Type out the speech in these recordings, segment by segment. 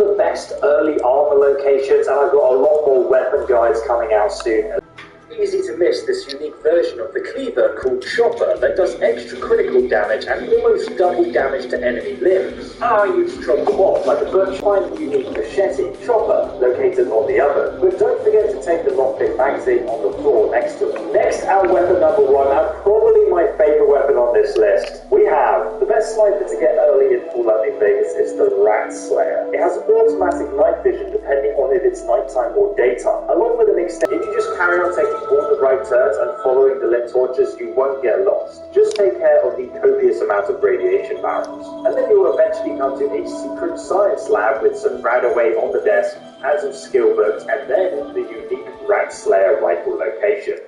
of the best early armor locations, and I've got a lot more weapon guides coming out soon. Easy to miss this unique version of the cleaver called Chopper that does extra critical damage and almost double damage to enemy limbs. I use to chop them off like a birch pine unique machete, Chopper, located on the other. But don't forget to take the lockpick magazine on the floor next to it. Next, our weapon number one, and probably my favorite weapon on this list. We have the best sniper to get early in Fallout New Vegas is the Rat Slayer. It has automatic night vision depending on if it's nighttime or daytime, along with an extended. If you just carry on taking all the right turns and following the lit torches, you won't get lost. Just take care of the copious amount of radiation barrels. And then you'll eventually come to a secret science lab with some Rad away on the desk and some skill books, and then the unique Rat Slayer rifle location.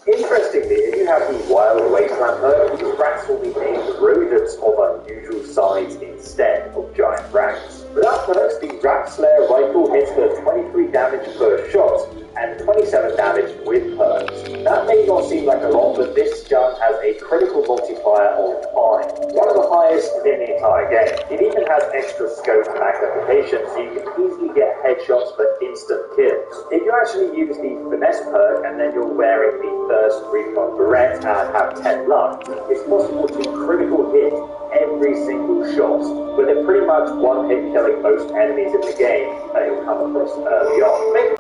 Interestingly, if you have the Wild Wasteland perk, these rats will be named rodents of unusual size instead of giant rats. Without perks, the Rat Slayer rifle hits for 23 damage per shot and 27 damage with perks. That may not seem like a lot, but this gun has a critical multiplier of 5, one of the highest in the entire game. It even has extra scope magnification, so you can easily get headshots for instant kills. If you actually use the finesse perk and then you're wearing the first recon beret and have 10 luck, it's possible to critical hit every single shot, with it pretty much one hit killing most enemies in the game that you'll come across early on.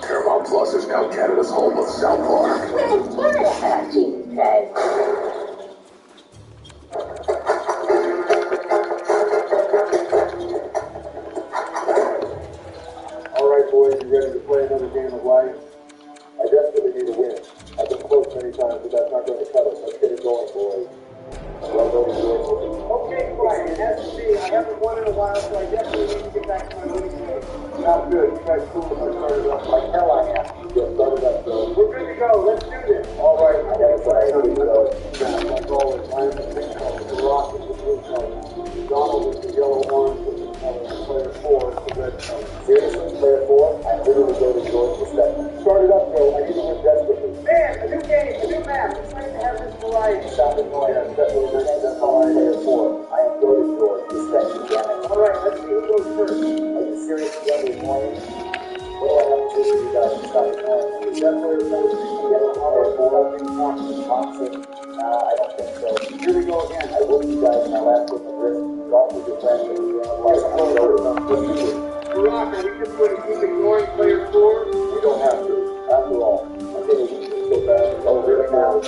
Paramount Plus is now Canada's home of South Park. Alright boys, you ready to play another game of life? I desperately need a win. I've been close many times, but that's not going to cut it. Let's get it going, boys. Okay, Brian, as to be, I haven't won in a while, so I definitely need to get back to my winning ways. Sounds good. You guys cool if I started up like hell I am. Get started up, though. We're good to go. Let's do this. Alright, I gotta say, like always, I am the pink color, the rock is the blue color, Donald is the yellow orange with the color, and player 4 is the red color. Seriously, player 4? I literally go to George for second. Start it up, Joe. I need to win desperately. Man, a new game, a new map. It's nice to have this variety. Sound annoying, I'm definitely learning. That's how I player 4. I am go to George. Respect me, damn it. Alright, let's see who goes first. Are you serious again this morning? What do I have to do for you guys to stop ignoring me? Is that player 4 yellow color or toxic? I don't think so. Here we go again. I whooped you guys in my last game of risk. Golf with your friends and your game of life. I'm going to go to them. Let's do it. Rock, are we just going to keep ignoring player 4? You don't have to. After all, I'm going to lose so bad. It's over now.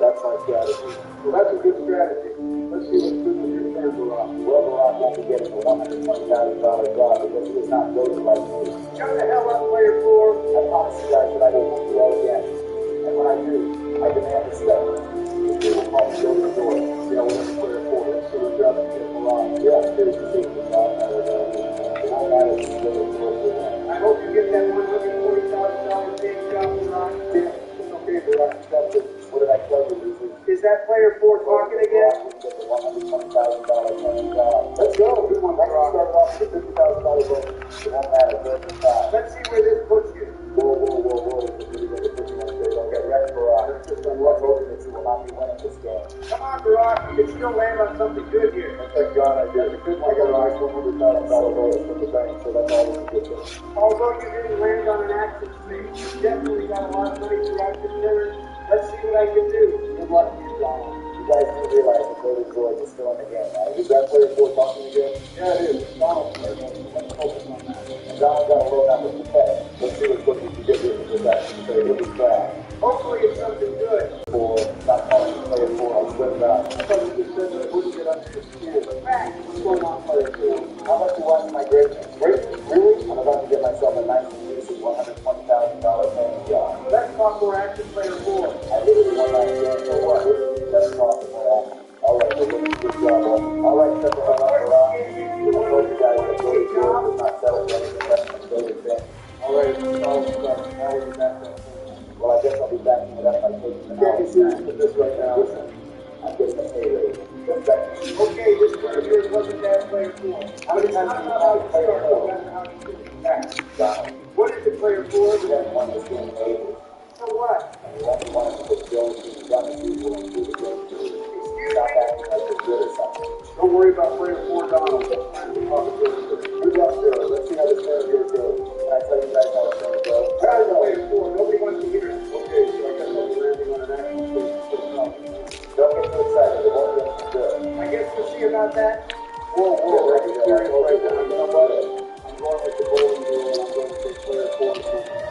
That's my strategy. Well, that's a good strategy. Let's see what's good with your turn, Barack. Well, Barack won't be getting a $120,000 job because he is not goaded like me. Shut the hell up, player 4. I promise you guys that I will won't do that again. And when I do, I demand respect. If you will call me go to the door, you know, whatever player 4, let's see what's up and get Barack. Yeah, here's the secret, Barack. It won't matter if you go to the door for that. I hope you get that $140,000 big job, Barack. Yeah, it's okay, Barack. Accept it. What did I tell you, Lucy? Is that player 4 talking again? Get the $120,000 job. Let's go. Good one, Barack. Started off with a $50,000 bonus. It won't matter. Let's see where this puts you. Whoa. This is really going to put you on stage. Don't get wrecked, Barack. It's just a luck hoping that you will not be winning this game. Come on, Barack. You can still land on something good here. Thank God I did. I got a nice $100,000 bonus from the bank, so that's all we can get there. Although you didn't land on an action stage, you definitely got a lot of money throughout your turn. Let's see what I can do. Good luck to you, Donald. You guys do realize that Cody George is still in the game, right? Is that player 4 talking again? Yeah, it is. Donald, let's focus on that. And Donald got a low number to pay. Let's see what you can get here with this action. So he'll be trash. Hopefully it's something good. For not calling player 4 on Twitter. I thought you just said that it wouldn't get under your skin. But Matt, what's going on, player 2? How much you watching my greatness? Greatness? Really? I'm about to get myself a nice and juicy $120,000 paying job. Let's talk more action, player 4. I literally won last game, so what? Let's talk more action. Alright, we're doing a good job. Alright, shut the hell up, Barack. I told you guys that Cody George is not settled for anything less than Cody thing. Alright, it's all started. Now we'll be back there. Well, I guess I'll be backing it up by taking an hour. I can't be serious with this right now. Listen, I'm getting a pay raise. Okay, this one of yours wasn't bad, player 4. How many times have you called player 4? Donald. What is it, player 4? You haven't won this game in ages. So what? And you only wanted to put Joe to the gun as usual and do the game to you. Stop acting like you're good or something. Don't worry about player 4, Donald. Good luck, Joe. Let's see how this turn here goes. Can I tell you guys how it's going to go? I don't know, player 4. Nobody wants to hear it. Okay, so I guess I'll be landing on an action station. Don't get too excited. It won't get too good. I guess we'll see about that. Whoa, whoa, I'm serious right now. You know what? I'm going with the bowling deal and I'm going to take player 4.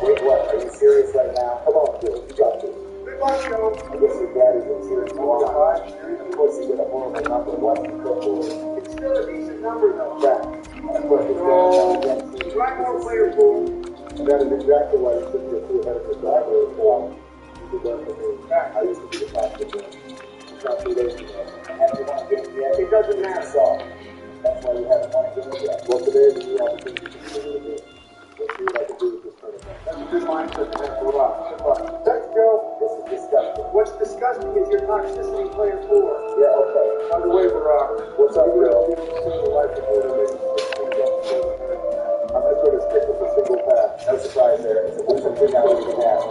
Wait, what? Are you serious right now? Come on, Joe. You got this. Good luck, Joe. I guess your daddy was here in Yukon. Of course, you get a horrible number. What's the football? It's still a decent number, though. Yeah. And of course, it's going to come against you. Try more, player 4. And that is exactly why you should get too ahead of the driver. You could learn from me. I used to be the fastest one. It's not too late. And you want to get yet? It doesn't matter. So, that's why you haven't won a game yet. Well, today is a new opportunity to do a little bit. Let's see what I can do with this tournament. That's a good mindset to have for a while. Good luck. Thanks, Joe. This is disgusting. What's disgusting is your toxicity, player 4. Yeah, okay. By the way, Barack, What's up, Joe? I'm just going to stick with the single path. No surprise there. It's a big hour and a half.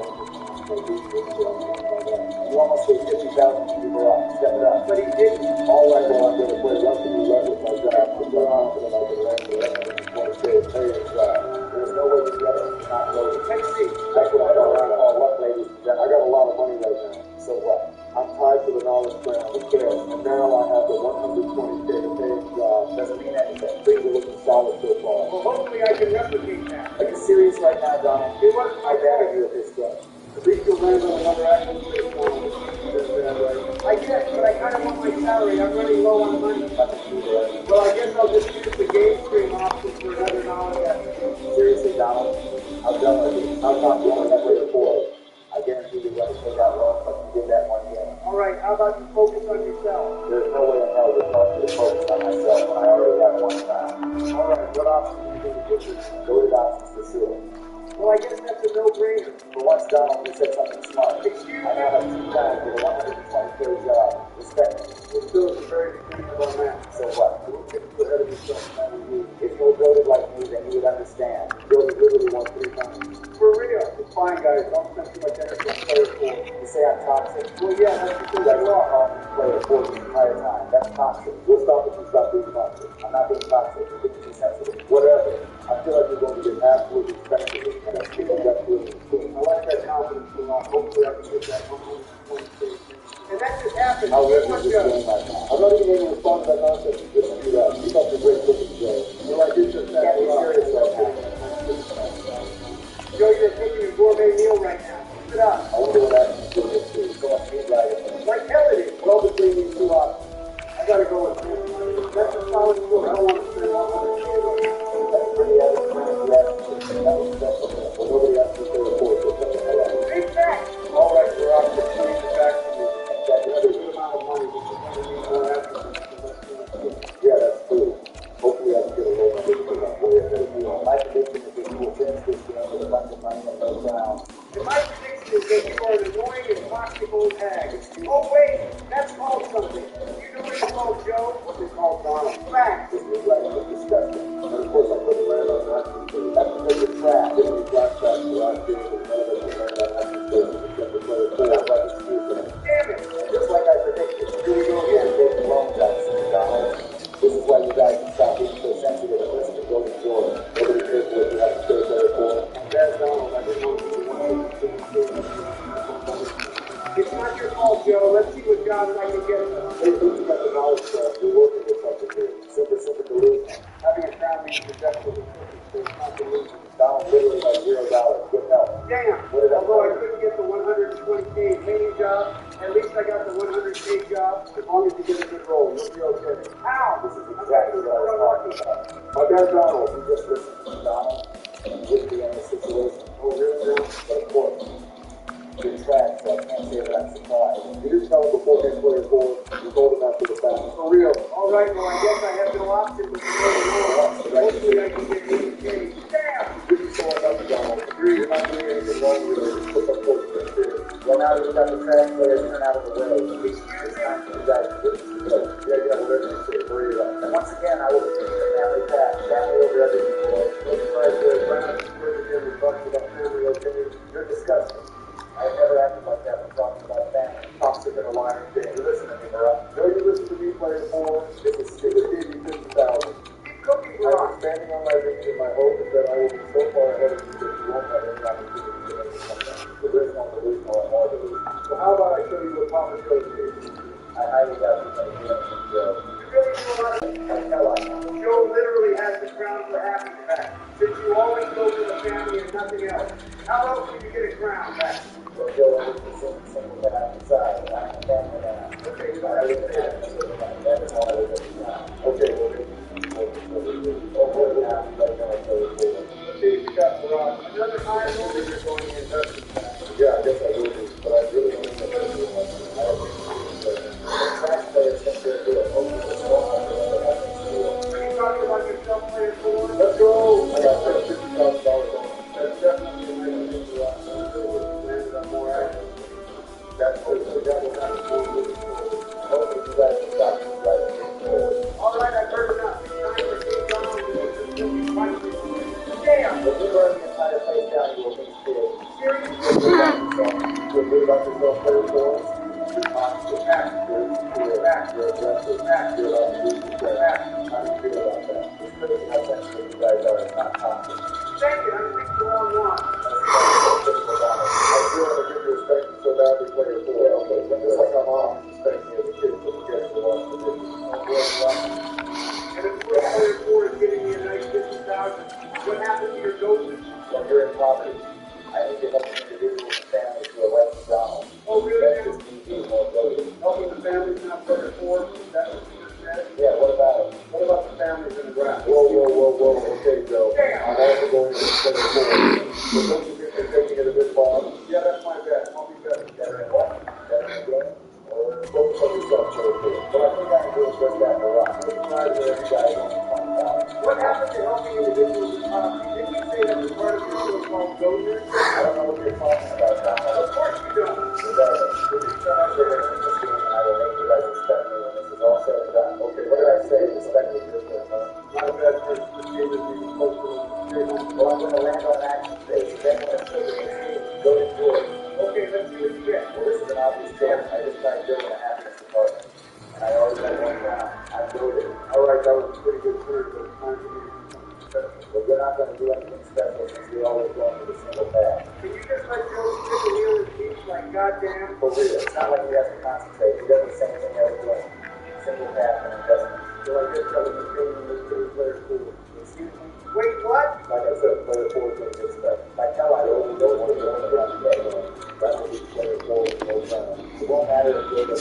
You almost gave 50,000 to Barack. Step it up. but he didn't. All right, well, I'm going to play rugby roulette with my job. I'm confident I can land the rest of this 20 days paying job. There's no way to get it. It's not loaded. Let's see. That's what I call luck, ladies. I got a lot of money right now. So what? I'm tied to the knowledge ground. Who cares? And now I have the 120K paying job. Doesn't mean anything. Things are looking solid so far. Well, hopefully I can replicate that. Are you serious right now, Donald? It wasn't I my gotta bad. do it this way. At least you'll land on another action station. I guess, but I kind of want my salary. I'm running low on money. Well, I guess I'll just use the game stream option for another knowledge action. Seriously, Donald? I'm done with you. I'm not going that way before. I guarantee you're going to take out loan, but you did that one game. All right, how about you focus on yourself? There's no way in hell you're going to focus on myself when I already have one round. All right, what option do you think is good? Loaded options for sure. Well, I guess that's a no-brainer. For once, Donald, you said something smart. Excuse I now have 2 times with a 120K job. Respect me. We're still at the very beginning of our match. So what? Don't get too ahead of yourself. That would be If you were goaded like me, then you would understand. Joey literally won 3 times. for real. It's fine, guys. Don't spend too much energy on player 4. You say I'm toxic? Well, yeah, that's because That's you why are. I'm calling you player 4 the entire time. That's toxic. We'll stop if you stop being toxic. I'm not being toxic. You're being too sensitive. Whatever. I feel like you're going to get absolutely speculative. And that's people that feel I like that confidence a lot. Hopefully I can get that 120K. And that just happened. I'll Good rip one, this Joe. game right now. I'm not even able to respond to that nonsense you just threw out. Keep up the great cooking, Joe. Well, I did just that. Can't be serious right now. Joe, you're cooking a gourmet meal right now. Keep it up. I wonder what action's doing this too. So much meat riding. Like hell it is. Well, between these 2 options, I gotta go with him. That's a solid score. I don't want to spend all my money. That's pretty average. That was special. Well, nobody asked me to report, so tell me how that is. Big fact. All right, we're out to bring it back to you. That's another good amount of money, which is going to need more action. Yeah, that's true. Hopefully I can get a loan on this thing. I'm way ahead of you. My prediction is that you will finish this game with a bunch of money and no ground. And my prediction is that you are an annoying and toxic old hag. Oh, wait, that's called something. You know what it's called, Joe? What's it called, Donald? Fact. This new writing is disgusting. And of course I couldn't land on that. That's because you're trapped. This is flashbacks to last year when none of us can land on that station except for player 4. That's like excuse for him. Damn it. And just like I predicted, here we go again, taking loans out of Donald. This is why you guys can stop being so sensitive and listen to Golden George. Nobody cares what you have to say player 4. That's Donald. I didn't want to do one. It's not your fault, Joe. Let's see what jobs I can get. Hey, you got the knowledge stuff. You're working with something here. Super delusion. Having a crown means successful in cooking, so it's not delusion. Donald literally has $0. Good help. Damn. What did I Although I say? couldn't get the 120K paying job, at least I got the 100K job. As long as you get a good role, you'll be okay. How? This is exactly what I was talking about. My guy Donald, you just listened to Donald and with the end of the situation. Oh, really? But of course, you're trapped, so I can't say that I'm surprised. You didn't tell him before game player 4. You told him after the fact. For real. All right, well, I guess I have no option but to go to war. Hopefully I can get 80K. Damn! This is going up, Donald. You're not doing anything wrong with it. Just put some folks in there. Well, now that we got the trash players turn out of the way, it's time for you guys to get to go. Yeah, whatever you say, hurry it up. And once again, I will continue the family path. Family over everything, boys. Let's try to talking about family, okay? You're disgusting. I've never acted like that when talking about family. Toxic and a liar. You listen to me, Barack. No, you listen to me, player 4. This is stupid. Gave you 50,000. Cookie I'm rock. standing on my reach, and my hope is that I will be so far ahead of you that you won't have any opportunity to make a comeback. But there's no delusion or more delusion. So how about I show you what Papa shows me? I highly doubt you're going to do anything, Joe. You really do a lot of Joe literally has the crown for happy back. Since you always go for the family and nothing else. How else will you get a crown back? Well, Joe, I was just single man outside. I'm a family man. Okay, you don't have to say that. That's all I was at the time. Okay, well, you got Barack. Another high roll that you're going to invest in. Yeah, I guess I will do, but I really don't think I do. I don't think the taxpayers think they're good. Are you talking about yourself, player 4? Let's go! I got $50,000 on. That's definitely a way to think Barack. Landed on more action. That's what the devil has to do with the story. Hopefully you guys can stop this guy from getting forward. All right, I've heard enough. It's time for King Donald to do some fighting. Damn! If you burn the entire place down, you will be scared. Seriously? Feel good about yourself, player 4? You're constant. You're secure. You're aggressive. You're about to lose your back. How do you feel about that? It's crazy how sensitive you guys are. It's not constant. Thank you. I picked the wrong one. I feel like I give you respect so badly, player 4. Okay, just like I'm always respecting you as a kid, so forget it. Watch the video. And if player 4 is giving me a nice 50,000, what happened to your dosage? When you're in poverty, I need to help individuals and families who are like McDonald's. Oh, really? That's just me being more voted. Helping the families not player 4? That's what you just said? Yeah, what about it? What about the families in the ground? Whoa. Okay, Joe. I'm also going to play the four. But don't you think they're taking it a bit far? Yeah, that's my bet. I'll be better. Better in what? Better in the game? Focus on yourself, Joe. But I think I can do is just that for us. Maybe try to every guy only 20,000. What happened to helping individuals in poverty? Didn't you say that was part of your so-called donors? I don't know what you're talking about, Tom. Of course you don't. Regardless, we'll be so much bigger in this game, and I will make you guys respect me when this is all said and done. Okay, what did I say? Respect me this way, huh? Not a bad person. This game is being posted on the Well, I'm going to land on action space. Then when it's go to George. Okay, let's see what you get. Well, this is an obvious choice. I just tried building a happiness department. And I already had one round. I built it. All right, that was a pretty good turn, but it's time for me to do something special. But we're not going to do anything special since we're always going with a single path. Can you just let Joe stick a wheel in his teeth like goddamn? For real, it's not like he has to concentrate. He does the same thing every day. Single path and investment. So I guess I was just feeling this pretty player 4. Excuse me? Wait, what? Like I said, player 4 is going to get stuff. Like hell, I don't know what you're going to run today. That will be player 4 with no time. It won't matter if you're the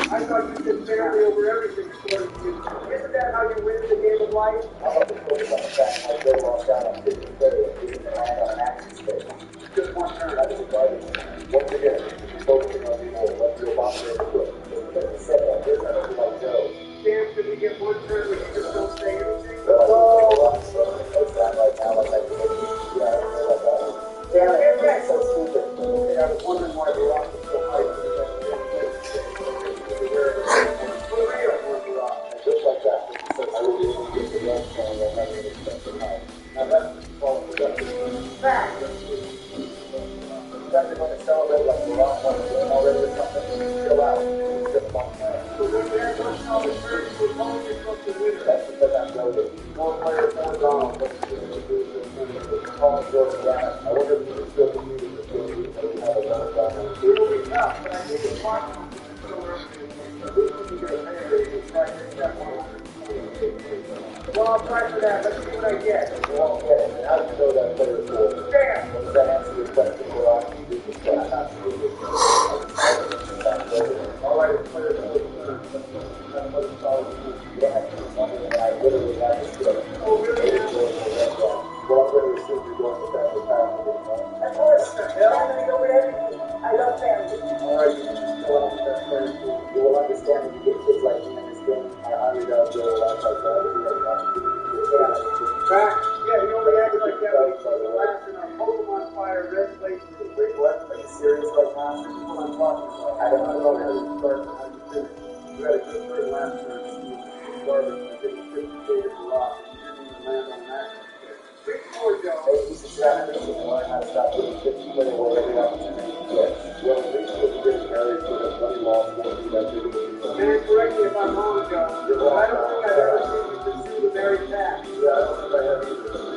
I thought you said fairly over everything, according to you. Isn't that how you win the game of life? I'm going to focus on the fact that I Joe lost out on 50 players. He's going to land on an action space. Just one turn. That is a garbage. Once again, focusing on the more. Let's do a box in the quick. Because he said that. There's nothing like Joe. Sam, can we get one turn where you just don't say anything? It's not right now like I did. Damn it, that's so stupid. Okay, I was wondering why the rock was so high. For real, for rock. Just like that. I will be able to get the last song that I haven't expected now. Now that's called production. Fact. You guys are going to celebrate like the rock won the game already or something? Chill out. It's just one plan. So when that one called the first, we're calling yourself the winner. That's because I'm loaded. More player 4 Donald. Let's do this. Call me Jordan Brown. I wonder if you can still compete with the team that we have a lot of time. It will be tough, but I think it's possible. At least we can get a player to try to get that one. Well, I'll try for that. Let's see what I get. You won't get it. And how do you know that player for? Damn! Well, does that answer your question for us? All right, it's player 4. You don't have to be wondering that I literally have this skill. Oh, really? Well, I'm going to assume you're going to family path with it, huh? Of course. Family over everything. I love family. All right, you can still understand player 2. You will understand that you get kids like me in this game. I highly doubt you'll act like that if you have an opportunity to get family. Back? Yeah, he only acted like that when he was the last in our Pokemon Fire Red Place. Wait, what? Are you serious right now? This is what I'm talking about. I don't know how you start and how you finish. You had a good turn last turn. Garbage. I think you 50 days a lot. You didn't even land on that. 3-4, Joe. Hey, he's a strategist. get to play away every opportunity. Yes. Well, at least if you're getting married to a bloody law school, that big of a deal. Man, correct me if I'm wrong, Joe. I don't think I've ever seen you pursue the married path. Yeah, I don't think I have either.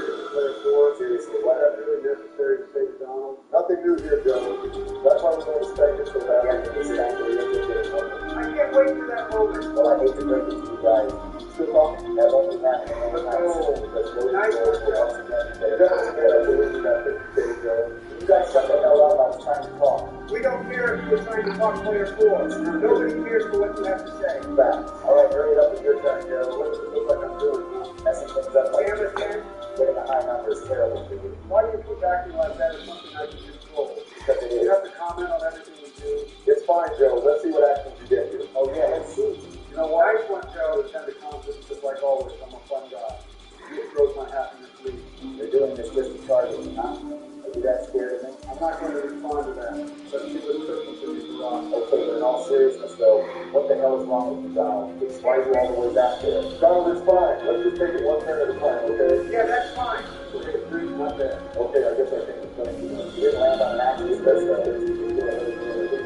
Seriously, why that's really necessary to say to Donald? Nothing new here, Joe. That's why we don't expect it so badly in this angle. You're going to get it over. I can't wait for that moment. Well, I hate to break it to you guys. Still talking? That won't be happening anytime soon because we're Nice one, Joe. once again. I believe you got 50 days, Joe. You guys shut the hell up. I was trying to talk. We don't care if you're trying to talk player 4. Nobody cares for what you have to say. Back. All right, hurry it up with your turn, Joe. What does it look like I'm doing? Messing things up like Damn it, man. getting a high number is terrible for you. Why do you keep acting like that is something I can control? Because it is. You have to comment on everything we do. It's fine, Joe. Let's see what actions you get here. Oh, yeah, let's see. You know what? I want Joe to tend to confidence just like always. I'm a fun guy. It throws my happiness lead. They're doing this just to target me, huh? Are you that scared of me? I'm not going to respond to that. But see what's cooking for you, Ross. Okay, but in all seriousness, though, what the hell is wrong with you, Donald? Why are you all the way back there? Donald, it's fine. Let's just take it one turn at a time, okay? Yeah, that's fine. Okay, three, not bad. Okay, I guess I think it's going to be. You didn't land on an accident. That's not it.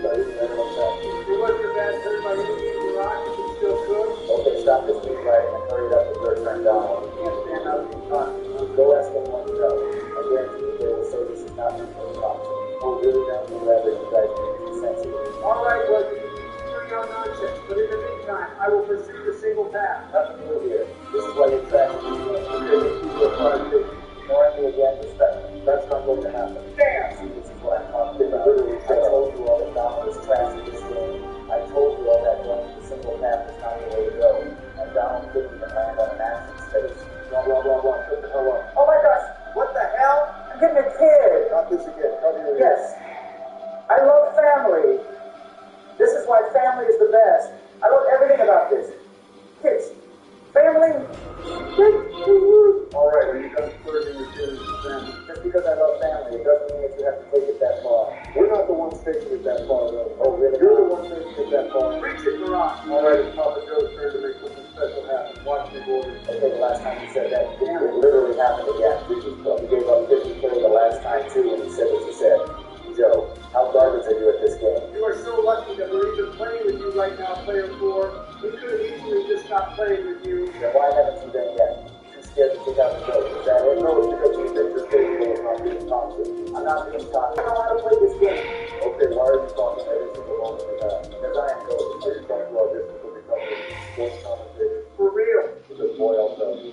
It wasn't a bad turn by any means, Ross. You still could. Okay, stop this meat writing and hurry it up with your turn, Donald. You can't stand out and talk. Go ask anyone you know. I guarantee you they will say this is not meant for the cops. Oh, really? Don't do that, you guys are sensitive. All right, well, you can keep doing your nonsense. But in the meantime, I will pursue the single path. Nothing new here. This is why you're trashing me. You're making people apply to ignoring me again, respect me. That's not going to happen. There! See, this is what I'm talking about. I told you all that Donald was trashing this game. I told you all that going to the single path is not the way to go. And Donald couldn't even land on an action space. Blah, blah, blah, blah. Shut the hell up. Oh my gosh! What the hell? I'm getting a kid. Not this again. Cover your ears. Yes. I love family. This is why family is the best. I love everything about this. Kids. Family. All right, are you done flirting with your family? Just because I love family, it doesn't mean that you have to take it that far. We're not the ones taking it that far, though. Oh, really? You're the one taking it that far. Preach it, Mirage. All right, it's Papa Joe's turn to make something special happen. Watch me, boys. Okay, the last time you said that, it literally happened again. You gave up 50K the last time, too, when you said what you said. Joe, how garbage are you at this game? You are so lucky that we're even playing with you right now, player 4. We could have easily just stopped playing with you. Then why haven't you been yet? Too scared to kick out the coach. Is that it? No, it's because you think you're capable of not being talked to. I'm not being talked to. I don't know how to play this game. Okay, why are you talking every single moment of that? Because I am coach. You're talking about this will become a sports commentator. For real. Because boy, I'll tell you.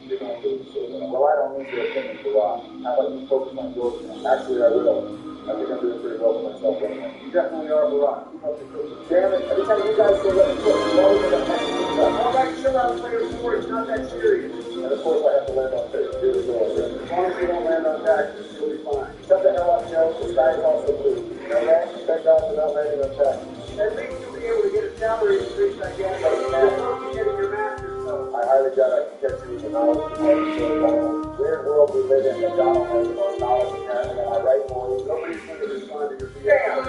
You're not doing so well. Well, I don't need your opinion, Barack. How about you focus on yours? Actually, I will. I think I'm doing pretty well for myself anyway. You definitely are, Barack. Keep up the cooking. Damn it, every time you guys say let me cook, you're always going to mess things up. All right, chill out, player 4. It's not that serious. And of course I have to land on fish. Here we go again. As long as you don't land on taxes, you'll be fine. Shut the hell up, Joe. The sky is also blue. You know that? Thank God for not landing on taxes. At least you'll be able to get a salary increase, I guess. Before you getting your master's, so. I highly doubt I can catch you even knowledge before you say Donald. Weird world we live in that Donald has the most knowledge apparently. Am I right, boys? Nobody's going to respond to your Damn!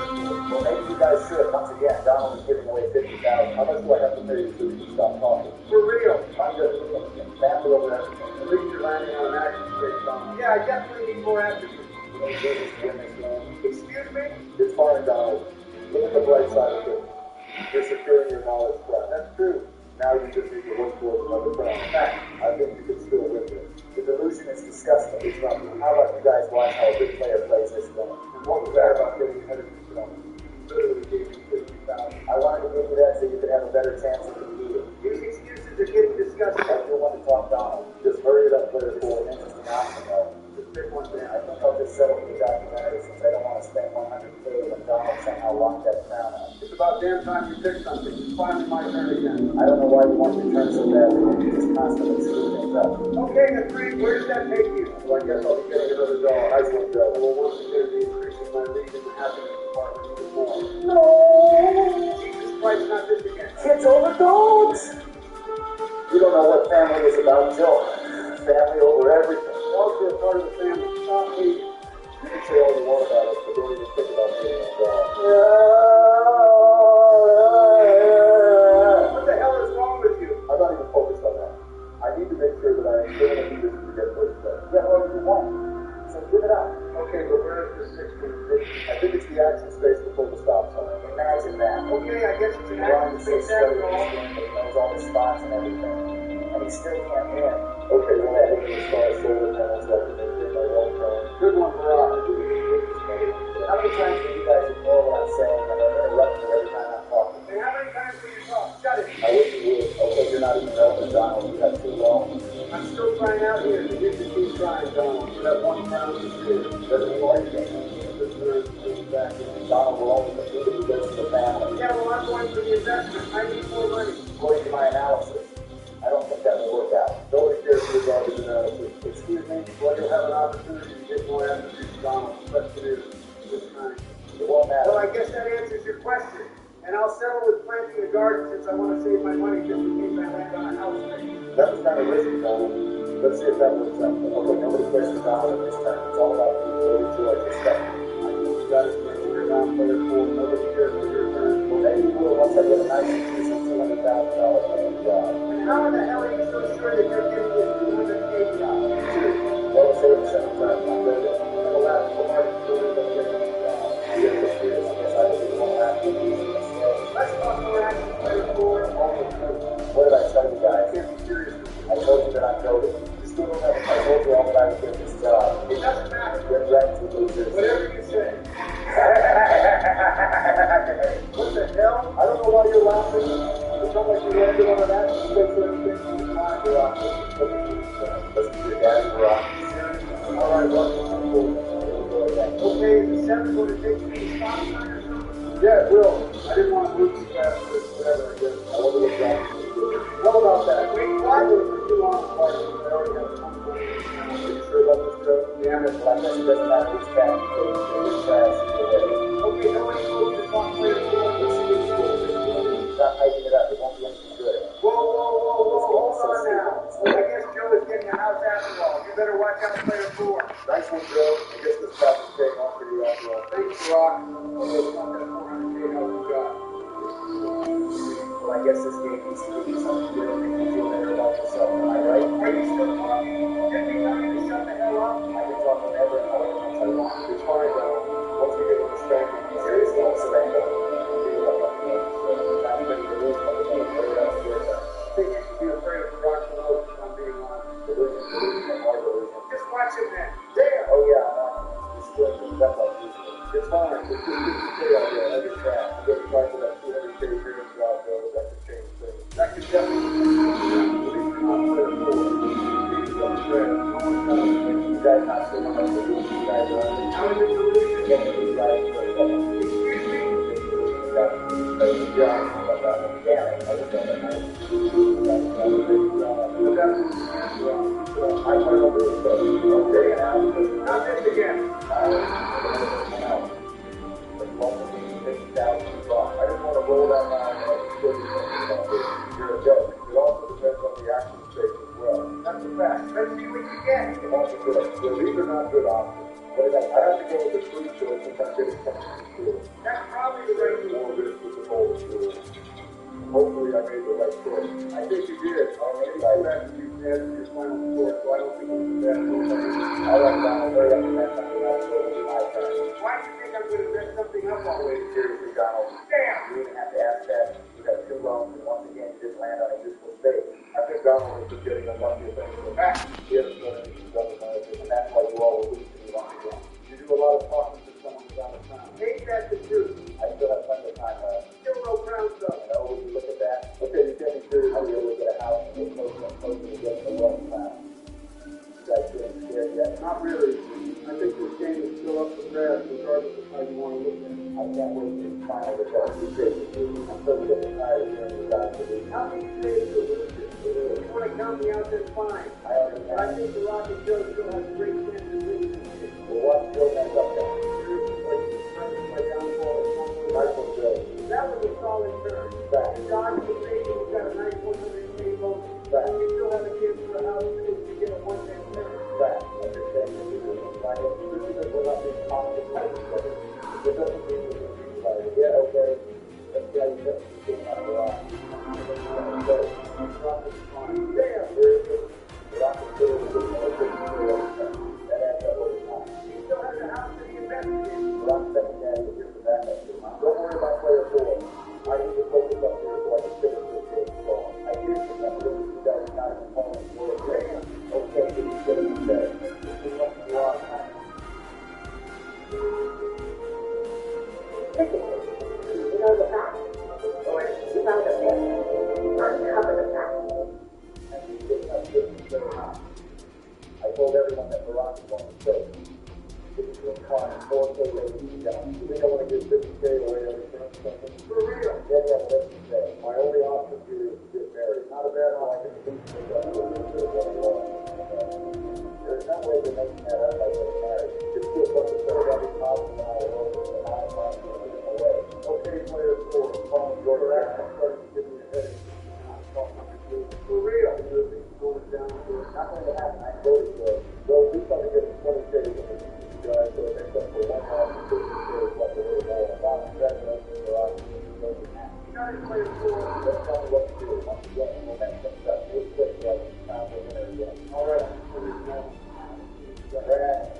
Well, maybe you guys should. Once again, Donald is giving away $50,000. How much do I have to pay you so you can stop talking? For real. I'm just family over everything. At least you're landing on an action space, Donald. Yeah, I definitely need more actors. You know, Jesus, win this game. Excuse me? It's fine, Donald. Look at the bright side of it. You're securing your knowledge crown. That's true. Now you just need to look towards another crown. I think you can still win this. The delusion is disgusting. It's not. How about you guys watch how a good player plays this game? And what was that about getting ahead of the crown? Literally gave you 50,000. I wanted to give you that so you could have a better chance of competing. These excuses are getting disgusting. I still want to talk Donald. Just hurry it up, player 4. Interesting option, though. Just pick one thing. I think I'll just settle for the documentary since I don't want to spend $100K when Donald somehow locked that crown out. It's about damn time you pick something. It's finally my turn again. I don't know why you want your turn so badly when you just constantly screw things up. Okay, the 3, where does that take you? Well, I guess I'll be getting another dollar. Nice one, Joe. Well, once again, be increasing my lead in the happiness department even more. No! Jesus Christ, not this again. Kids over dogs! You don't know what family is about, Joe. Family over everything. Dogs are a part of the family. Stop hating. You can say all you want about us, but don't even think about being a dog. What the hell is wrong with you? I'm not even focused on that. I need to make sure that I am doing a position to get first place. Yeah, well, you won't. So give it up. Okay, but where is the 16? I think it's the access space before the stop sign. Imagine that. Okay, I guess it's an Ryan access says space study after this all. game, but he knows all the spots and everything. And he still can't win. Okay, well, I think as far as solar panels, like they my own phone. Good one, Barack. How many times do you guys ignore what I'm saying and then interrupt me every time I'm talking? Hey, how many times will you talk? Shut it. I wish you would. Okay, you're not even relevant, Donald. You have too long. I'm still trying out here. You get to keep trying, Donald. You have 1 pound to share. Doesn't mean anything. Donald will only compete if he goes to the family. Yeah, well, I'm going for the investment. I need more money. According to my analysis, I don't think that will work out. Nobody cares for your garbage analysis. Excuse me, well, you'll have an opportunity to get more attributes, Donald. The question is, this time, it won't matter. Well, I guess that answers your question. And I'll settle with planting a garden since I want to save my money just in case I land on a house site. That was kind of risky, Donald. Let's see if that works out. Okay, nobody questions Donald at this time. It's all about the ability to expect. I think you guys mentioned your non-player pool. Nobody cares for your turn. Well, maybe you will once I get a nice decent $200,000 paying job. And how in the hell are you so sure that you're getting this $200K job? Well, say it 7 times. I'm good. And the last four months, you're going to get a job. I get this year, so I think it won't happen. Let's talk more action player 4. What did I tell you guys? I can't be serious. I told you that I'm goaded. You still don't have. I told you all that I would get this job. It doesn't matter. You're right, you losers. Whatever you say. What the hell? I don't know why you're laughing. It's not like you landed on an action space or anything. It's fine, Rock. Let's be your daddy, Rock. All right, Rock. Okay, is the 7 going to take you to the stop sign or something? Yeah, it will. I didn't want to move too fast, but whatever, I guess. I want to look back. What about that? Wait, what? Too long, like, I already have one point. Are you sure about this, Joe? Yeah, but I guess it doesn't matter which path you take. It's fast. Okay, nobody told you to talk player 4. Stop hyping it up. It won't be anything good. Whoa, hold on now. I guess Joe is getting a house after all. You better watch out player 4. Nice one, Joe. I guess this path is paying off for you after all. Thanks, Rock. Okay, it's not that $400K house you got. Well, I guess this game needs to give you something good and make you feel better about yourself. Am I right? Are you still talking? Didn't we tell you to shut the hell up? I can talk whenever and however much I want. It's fine, though. Once we get to the strength, seriously, I'll surrender. I'm ready to lose, but I'm going to play it out here. I think you should be afraid of Rock's emotion, if I'm being honest. Delusion, and more delusion. Just watch him then. There! Oh, yeah, I'm on it. It's still things up like this. It's fine. It's just $50K out there. I get that. I'm going to try for that $200K dream job, though. That could change things. That could definitely change things. At least we're not player 4. You guys not sure how much delusion you guys are. How is it delusion? Get you guys for a second. Excuse me? Yeah, I just don't know. I want to know this, okay, now, Not this again. I just want to roll that line and you're a joke. It also depends on the action space as well. That's a fact. Let's see what you get. It won't be good. So these are not good options. But I have to go with the free choice since I'm getting something to do. That's probably the right move. More risk with the goal to do. Hopefully I made the right choice. I think you did. Already I left you dead in your final score, so I don't think you did that. All right, Donald, hurry up and mess something up so it'll be my turn. Why do you think I'm going to mess something up I'll always? wait seriously, Donald. Damn! You didn't have to ask that. You got 2 loans, and once again, you didn't land on a useful space. I think Donald was just getting unlucky if anything. He hasn't done anything done with my opinion, and that's why you all will lose to me once again. You do a lot of talking to someone who's out of town. Maybe that's the truth. I still have plenty of time left. Still no crowns though. You know, would you look at that? Okay, you can't be serious. I'll be able to get a house and get closer and closer to getting the wealth plan. You guys feeling scared yet? Not really. I think this game is still up for grabs regardless of how you want to look at it. I can't wait to see final results. You crazy. I'm so sick and tired of hearing you guys believe. How can you say it's a loser? If you want to count me out, that's fine. I already But I think the Rocket Joe still has a great chance of winning this game. Well, what still ends up there? My downfall is not good. Michael J. That was a solid turn. Back. God forbid you've got a nice 100K bonus. Back. You still have a chance for a house if you get a one-man turn. Back. Understand that you will find it. This will not be constant type of study. It doesn't mean you're going to be like, yeah, okay. Let's see how you get to get out of the rock. So, rock is fine. There. Very good. The rock is good. That adds up over time. You still have the But I'm second daddy here for that. Don't worry about player 4. I need to focus up here so I can finish this game strong. I hear you that you guys are not a component for a game. Okay, this is going to be better. This is what you are. You know the facts? Or you found a myth? Uncover the facts. And we didn't have this very high. I told everyone that Barack was on the show. This is Yukon and 4K rating down. You think I want to give 50K away every turn or something? For real? Yeah, what else you say? My only option here is to get married. Not a bad one. I can think of that. There's no way they're making that up by getting married. Just do a bunch of stuff every possible hour over the 9 months and get them away. Okay, player 4, calling your back. I'm starting to give me a headache. I'm talking to you. For real? You're going down to it. Not going to happen. I voted for it. Well, we thought we get 20 days on the guys, so it makes up for 1 hour and 50 days left a little more. About congratulations for us. You got it, player 4. Let's tell me what to do. Once again, we'll make things up. Real quick, like it's time for dinner again. All right, I'm sure there's no. Brad.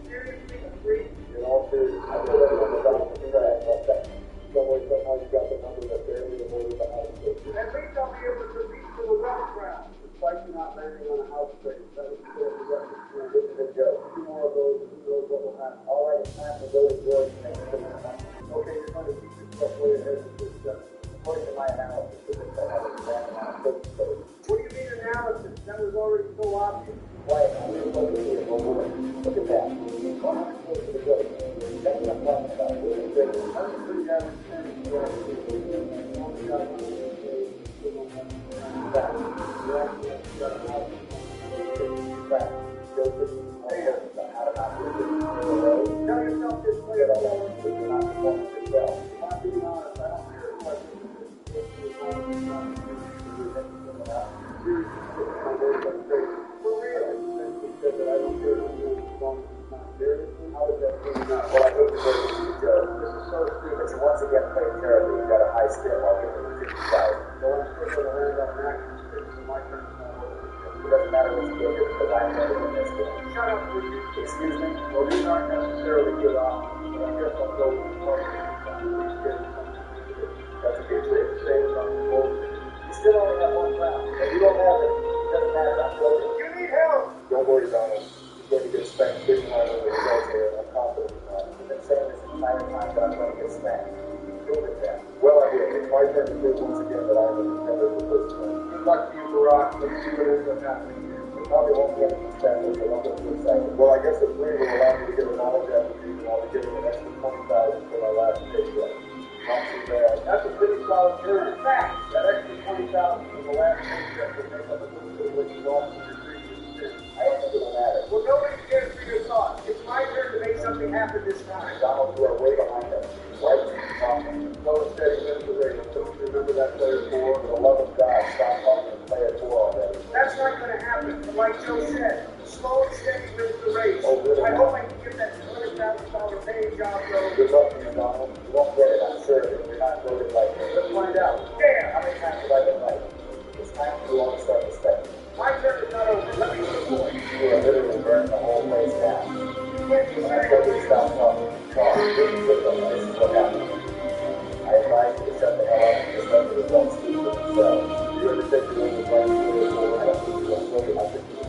Seriously, agree? You're all serious. I know everyone was out to Brad, but that some way somehow you got the number that barely avoided the house. At least I'll be able to reach to the weather ground. Despite you not landing on a house space, that was the record. This is a joke. 2 more of those, and who knows what will happen. All right, it's time to go to George and make a difference. Okay, you're going to keep yourself way ahead of this stuff. According to my analysis, this is a habit of that amount of focus space. What do you mean analysis? That was already so obvious. Quiet now, we're focused here, go away. Look at that. 100 close to the building. That's what I'm talking about. Really big. I'm pretty average standing for that. Only got 1 back. You actually got a house. Back. Go to the how to not do it. Tell yourself this player 4. You're not performing yourself. If I'm being honest, I don't care who I think it is. For real? Said that I don't care if it's wrong, it's not serious. How is that coming out? Well, I hate to say this is a joke. This is so stupid. But you once again played terribly. You got a high spin while giving you 50,000. Well, I'm still going to land on an action stick, so my turn's not over. It doesn't matter what you do because I'm never in this game. Shut up, would you? Excuse me? Well, these aren't necessarily good options, but I guess I'll go with the party. That's a good thing. Save something for you. Still only have 1 round. If you don't have it, it doesn't matter. I'm joking. You need help! Don't worry about it. He's going to get spanked big time over the results here, and I'm confident in that. I've been saying this the entire time that I'm going to get spanked. Prove it then. Well, I did. It's my turn to prove once again that I'm a contender for this one. Good luck to you, Barack. Let's see what ends up happening here. We probably won't get any special, but I'll get to excited. Well, I guess the 3 will allow me to get a knowledge application, and I'll be getting an extra 20,000 for my last paycheck. Not too bad. That's a pretty solid turn. In fact, that extra 20,000 from the last paycheck will make up a little bit of what you lost in your previous stint. I don't think it'll matter. Well, nobody cares for your thoughts. It's my turn to make something happen this time. Donald, you are way behind us. Right? Slow and steady wins the race. Don't you remember that player 4? For the love of God, stop talking to player 4 already. That's not going to happen. Like Joe said, slow and steady wins the race. Oh, really? I hope I can get that $200,000 paying job, though. Good luck to you, Donald. You won't get it, I'm sure, if you're not voted like me. Let's find out. Damn! How many times have I been right? It's time for you all to start respecting. My turn is not over. Let me get the boy. You are literally burning the whole place down. You can't be When I told you to serious. stop talking, didn't click on this is what happened. I advise you to shut the hell up and just let the results speak for themselves. You ever take your own advice for it, or I don't think you want to look at my picture.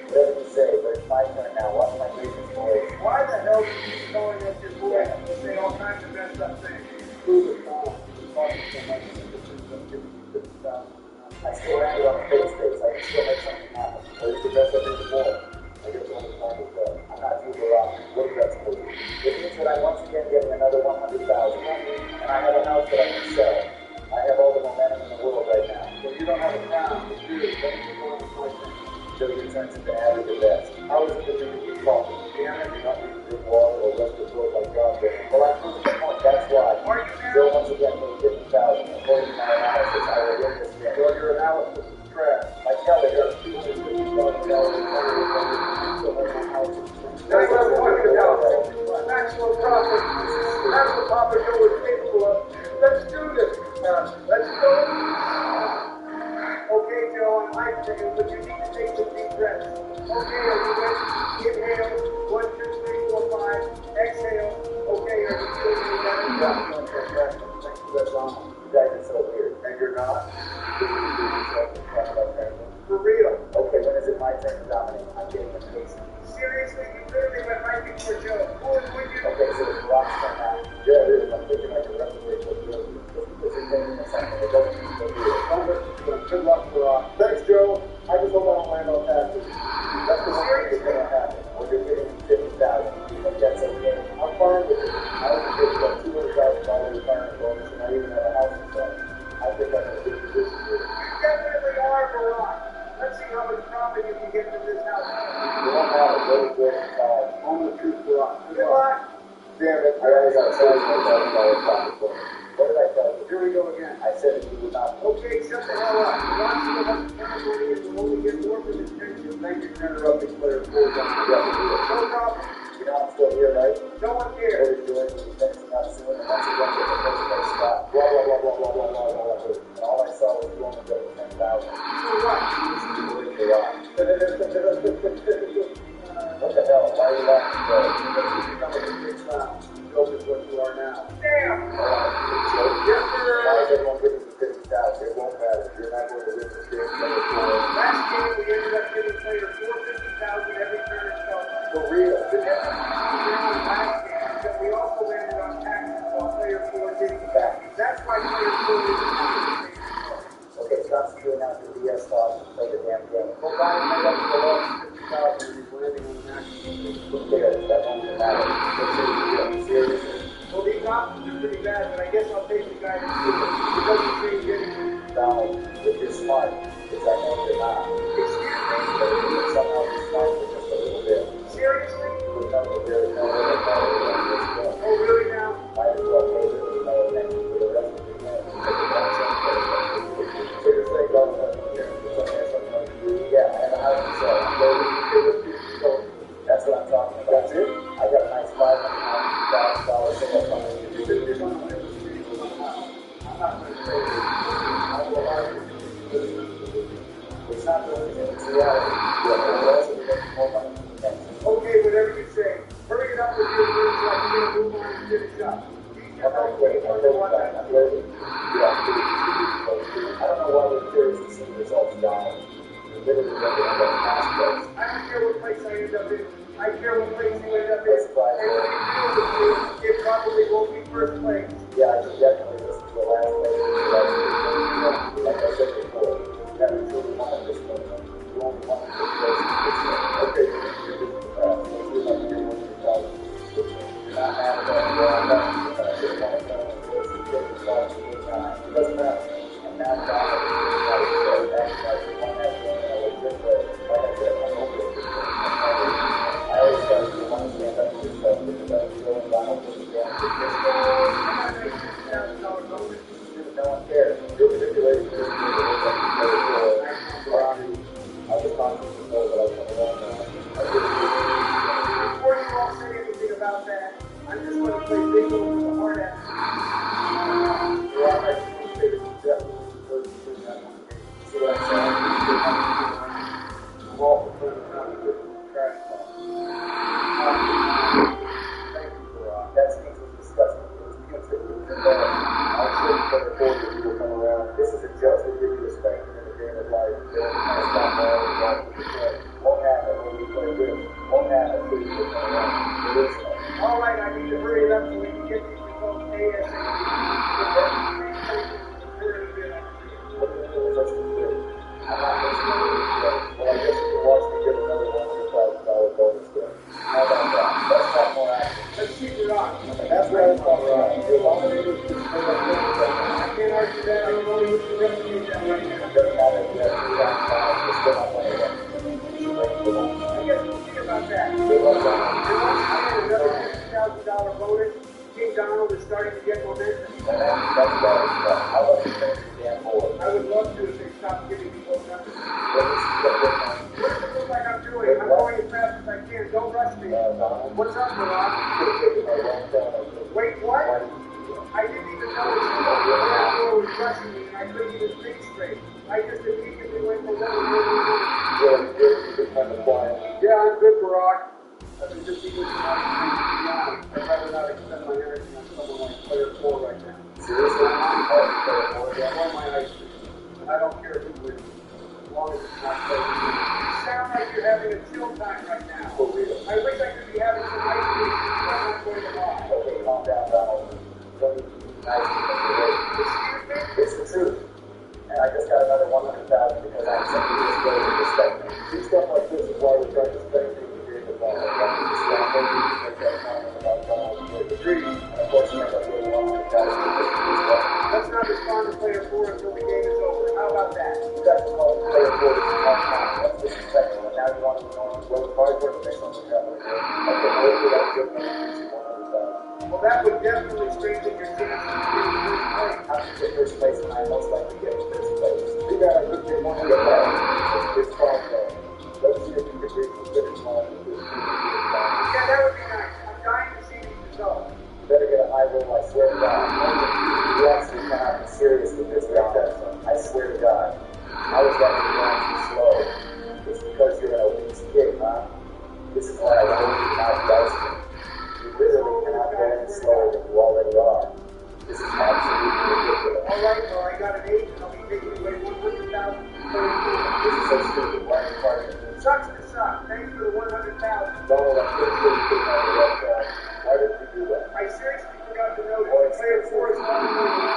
Whatever you say, but it's my turn now. Watch my patience, boys. Why the hell do you keep going at this boy? You say all kinds of messed up things. Prove it, Tom. You're talking so much, I'm giving you 50,000. I still landed on the face space. I can still make something happen. Or you could mess up even more. I guess only time will tell. I'm not too Barack. What does that supposed to mean? It means that I'm once again getting another 100,000. And I have a house that I can sell. I have all the momentum in the world right now. So you don't have a crown. It's good. Thanks for going with my thing. Till you turn into average at best. How is it that you can keep talking? Damn it, you're not using drink water or rest the throat like God did. Well, I'm proving the point. That's why. Are you now? Still once again for 50,000. According to my analysis, I will win this game. Well, your analysis is trash. I tell you, there's $250,000 That's what I'm talking about. Maximum profit. That's what Papa Joe is capable of. Let's do this. Let's go. Okay, Joe, I'm hyped for you, but you need to take some deep breaths. Okay, are you ready? Inhale. 1, 2, 3, 4, 5. for Joe. Who would you? Okay, so the Rock's coming out. Yeah, it is. I'm thinking I can replicate what Joe did. Because you're thinking of something that doesn't mean to do it. Good luck, Rock. Thanks, Joe. I just hope I don't land on taxes. That's the serious thing that happened. When you're getting 50,000, you think that's okay? I'm fine with it. I was getting about $200,000 retirement bonus, and I even have a house in front. I think I'm in a good position here. You definitely are, Barack. Let's see how much profit you can get from this house. You don't have a very good inside. On the truth, Barack. Good luck. Damn it. I already got $75,000 profit for it. What did I tell you? Here we go again. I said that you would not. Okay, shut the hell up. Barack still has a ton of money and will only get more from his pension. Thank you for interrupting player 4. No problem. You know I'm still here, right? No one What cares. are you doing? You're finishing up soon, and once you get to the first place spot, blah, blah, blah, blah, blah, blah, blah, blah, blah. And all I saw was you only got 10,000. So what? What the hell? Why are you laughing, bro? Because you become a big clown. Joke is what you are now. Damn! Yes, sir. Why is everyone giving you 50,000? It won't matter. You're not going to win this game. Last game, we ended up giving player 450,000 every turn it felt like. For real. The difference between last game is that we also landed on taxes while player 4 didn't back. That's why player 4 is Okay, stop spewing out your BS thoughts and play the damn game. Well, Brian made up for the loss of 50,000 and he's landing on the action. Who cares? That won't even matter. What's your deal? Seriously? Well, these options are pretty bad, but I guess I'll take the guy that's stupid. It doesn't change anything. Donald, if you're smart, which I know you're not. Excuse me? But if you somehow be smart for just a little bit, Seriously? you'll know that there is no way to know where this goes. Oh, really now? Might as well pay this no attention for the rest of the game. Seriously, don't let me hear something. Yeah, I have a house to sell. So that's what I'm talking about. That's it? I got a nice $500,000 sale coming. I'm not going to say it. I will argue. It's not really it's reality. We're also making more money from the Texans. Okay, whatever you say. Hurry it up with your words so I can get a move on and finish up. I'm not waiting. I'm ready. I don't know why you're curious to see the results, Donald. You're literally going to end up in last place. I don't care what place I end up in. I care what place you end up in. That's right. And when you deal with me, it probably won't be first place. Yeah, I should definitely listen to the last place. Like I said before, you haven't truly won at this point. You only won at this place. Okay, you're just like you're winning your job. You're not mad at that. You're not just want to know what's the difference between time. It doesn't matter. And now Donald is not a fair back. I won that game and I was just like I said, I'm over it. I always tell you, you want to stand up for yourself because I was going Donald was the damn no one cares. You're manipulating this I just want you to know that I come along now. Before you all say anything about that, I'm just going to play bingo with the hard ass. You're all right. See what I'm saying? I'm all for putting around a good trash ball. Thank you, Barack. That speech was disgusting. It was putrid. I'm sure you better forward that you will come around. This is a judge that gives you respect in the game of life. It's not all about what you play. Won't happen when we play good. Won't happen when you come around. It is no. All right, I need to hurry it up so we can get these results ASAP. I'm not listening to this yet. Well, I guess you can watch me get another $100,000 bonus there. How about that? Let's talk more action. Let's keep it on. And that's what I'm talking about. You're welcome to do this. I can't argue that. I can only replicate that right now. It doesn't matter if you have $2,000. You're still not playing it. I guess we'll see about that. Good luck, Donald. And once again, another $50,000 bonus. King Donald is starting to get momentum. And that's better stuff. How about you finish the damn board? I would love to if they stopped giving me those numbers. Let me see what they're doing. What does it look like I'm doing? I'm going as fast as I can. Don't rush me. Donald. What's up, Barack? Wait, what? I didn't even notice that the girl was rushing me and I couldn't even think straight. I just immediately went for what was Good kind of quiet. Yeah, I'm good, Barack. I've been just eating some ice cream, to be honest. I'd rather not expend my energy on someone like player 4 right now. Seriously? I want my ice cream. And I don't care who wins, as long as it's not player 4. You sound like you're having a chill time right now. For real. I wish I could be having some ice Agreed. And of course, you end up getting $100,000 as well. Let's not respond to player 4 until the game is over. How about that? You guys can call player 4 this is one time. That's disrespectful. And now you want to know well, the party for the next one we've got. Okay, hopefully that's good for $100,000. Well, that would definitely strengthen your chances of getting first place. After you get first place, and I most likely get first place. You got a good game on your back. It's fine, though. Let's see if you can reach the finish line. Yeah, that would be nice. I'm dying to see these results. You better get a high roll, I swear to God. You actually cannot be serious with this round. I swear to God. How is that going too slow? It's because you're in a weak skid, huh? This is why I told you not jousting. You literally cannot go any slower than you already are. This is absolutely ridiculous. All right, well, I got an 8, and I'll be taking away $100,000. This is so stupid. Why are you partying? Sucks to suck. Thanks for the $100,000. Donald, I'm pretty sure you could have that. Why did you do that? I seriously forgot to notice that player 4 is not annoying.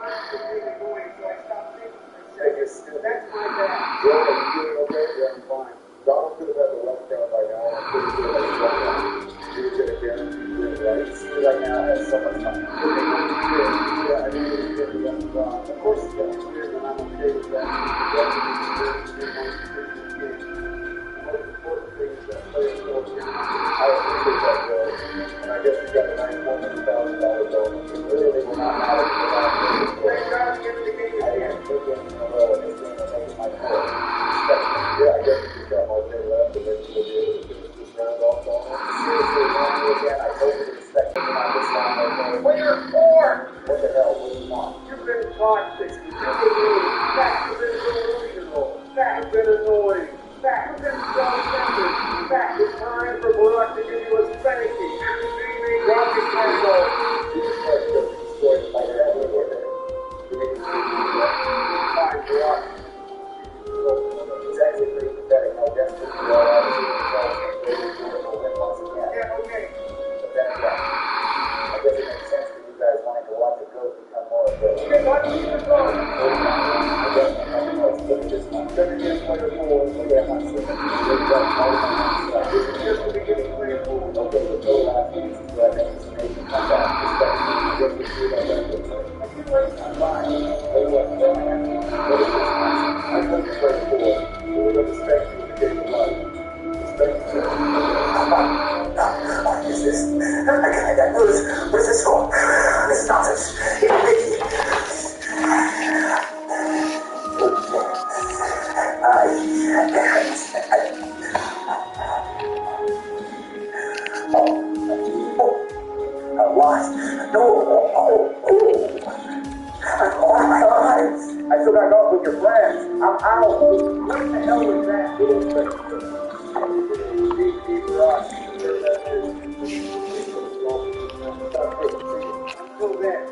Constantly annoying, so I stopped thinking for a second. That's my bad. Joe, are you doing okay? Yeah, I'm fine. Donald could have had the left crowd by now. I'm pretty sure that he's right now. He was going to guarantee you doing right. See right now has so much fun. Yeah, I didn't really get the left crowd. Of course he's going to win, and I'm okay with that. That's the most important thing is that player 4 can. I appreciate that, Joe. And I guess we got a nice $100,000 bonus. It really will not matter for that. Thank God the end of the game is I here. am thinking in a row, and it's going to make my point. Yeah, I guess we just got more day left, and then we'll be able to finish this round off on it. Seriously, wrong me again. I told you to respect me on this round, okay? Player 4! What the hell? What do you want? You've been toxic. You've been rude. Fact, you've been delusional. Fact, you've been annoying. Fact, you've been self-centered. Fact, it's time for Barack to give you a spanking. Drop your tempo. You just want to destroy the fight that way, okay? You make it fine, Barack. It's actually pretty pathetic how desperate you are out of the results and will win once again. Yeah, okay. But then again, I guess it makes sense for you guys wanting to watch the goat become more of a... Okay, let's keep it going. I guess nothing else. Look at this one. Second game player 4. Look at my second. Look at all of my stuff. This is just the beginning, player 4. Okay, but no last names is what I make this amazing comeback. Respect me. Just to see that I'm good. I'm fine. Tell you what, no, man. What is this nonsense? I told you player 4. We will respect you to get your life. Respect you. What is this? I can't lose. What is this for? This is nonsense. It's Mickey. What? No. I'm on my lives. I still got golf with your friends. I'm out. What the hell was that? Until then.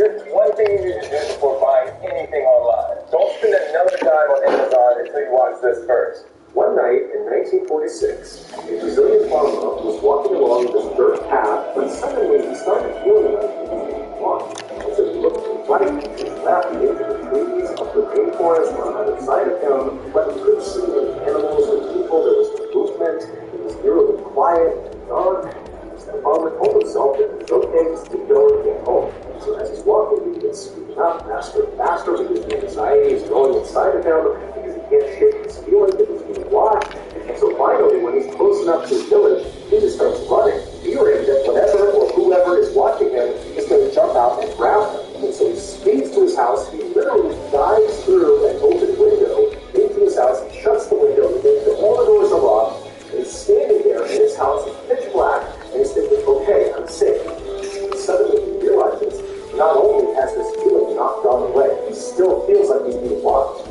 Here's one thing you need to do before buying anything online. Don't spend another dime on Amazon until you watch this first. One night in 1946, a Brazilian farmer was walking along this dirt path when suddenly he started feeling like he was being watched. As he looked to the right, he left into the trees of the rainforest on either side of him, but he couldn't see any animals or people. There was no movement. It was eerily quiet and dark. The farmer told himself that it was okay to keep going and get home. So as he's walking, he begins speeding up faster and faster because the anxiety is growing inside of him, because he can't shake his feeling that he's being watched. And so finally, when he's close enough to his village, he just starts running, fearing that whatever or whoever is watching him is going to jump out and grab him. And so he speeds to his house. He literally dives through an open window into his house. He shuts the window, and all the doors are locked. And he's standing there in his house, it's pitch black, and he's thinking, okay, I'm safe. And suddenly he realizes not only has this feeling not gone away, he still feels like he's being watched.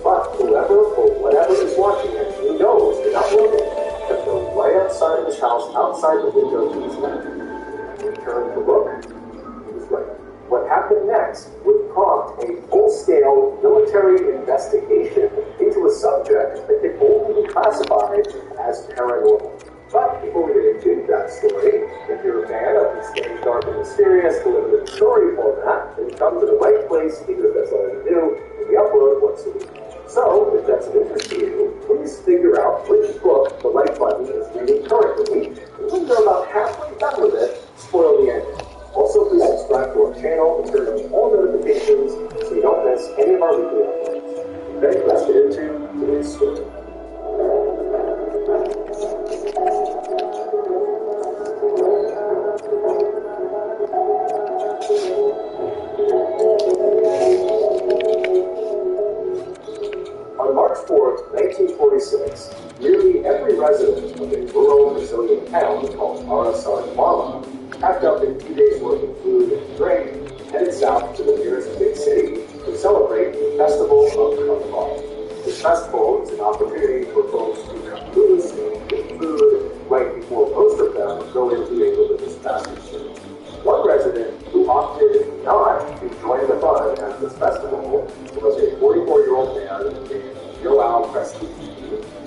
But whoever or whatever is watching him, he knows without looking that they're right outside of his house, outside the window to his left. He turned to look, he was right. What happened next would prompt a full-scale military investigation into a subject that could only be classified as paranormal. But before we get into that story, if you're a fan of these things dark and mysterious, delivered in story format, then you come to the right place because that's all we do, and we upload once a week. So, if that's of interest to you, please figure out which book the like button is reading currently, and when you're about halfway done with it, spoil the ending. Also, please subscribe to our channel and turn on all notifications so you don't miss any of our weekly uploads. Okay, let's get into today's story. On March 4th, 1946, nearly every resident of a rural Brazilian town called Araçariguama packed up a few days' worth of food and drink, headed south to the nearest big city to celebrate the Festival of Carnaval. This festival is an opportunity for folks to cut loose and get food right before most of them go into a religious fasting. One resident who opted not to join the fun at this festival was a 44-year-old man named João Prestige.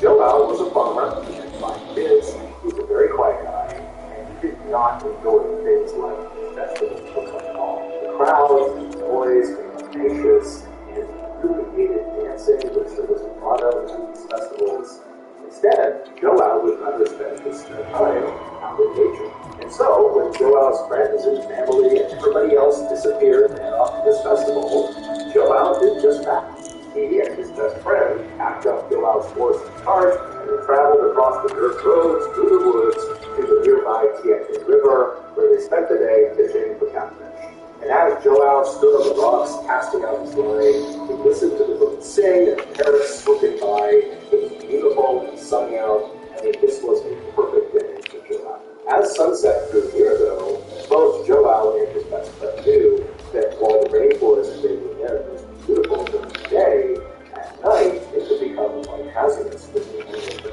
João was a farmer, he had 5 kids, he was a very quiet guy, and he did not enjoy things like festivals looked like at all. The crowds, the noise, the tenacious, and he really hated dancing, which was a motto to these festivals. Instead, João would rather spend his spare time out in nature. And so, when João's friends and family and everybody else disappeared and head off to this festival, João did just that. He and his best friend packed up João's horse and cart, and they traveled across the dirt roads through the woods to the nearby Tietê River, where they spent the day fishing for catfish. And as João stood on the rocks, casting out his line, he listened to the birds sing and the parrots swooping by. It was beautiful and sunny out, and this was a perfect day for João. As sunset grew near, though, both João and his best friend knew that while the rainforest made the end was beautiful during the day, at night it could become quite hazardous for the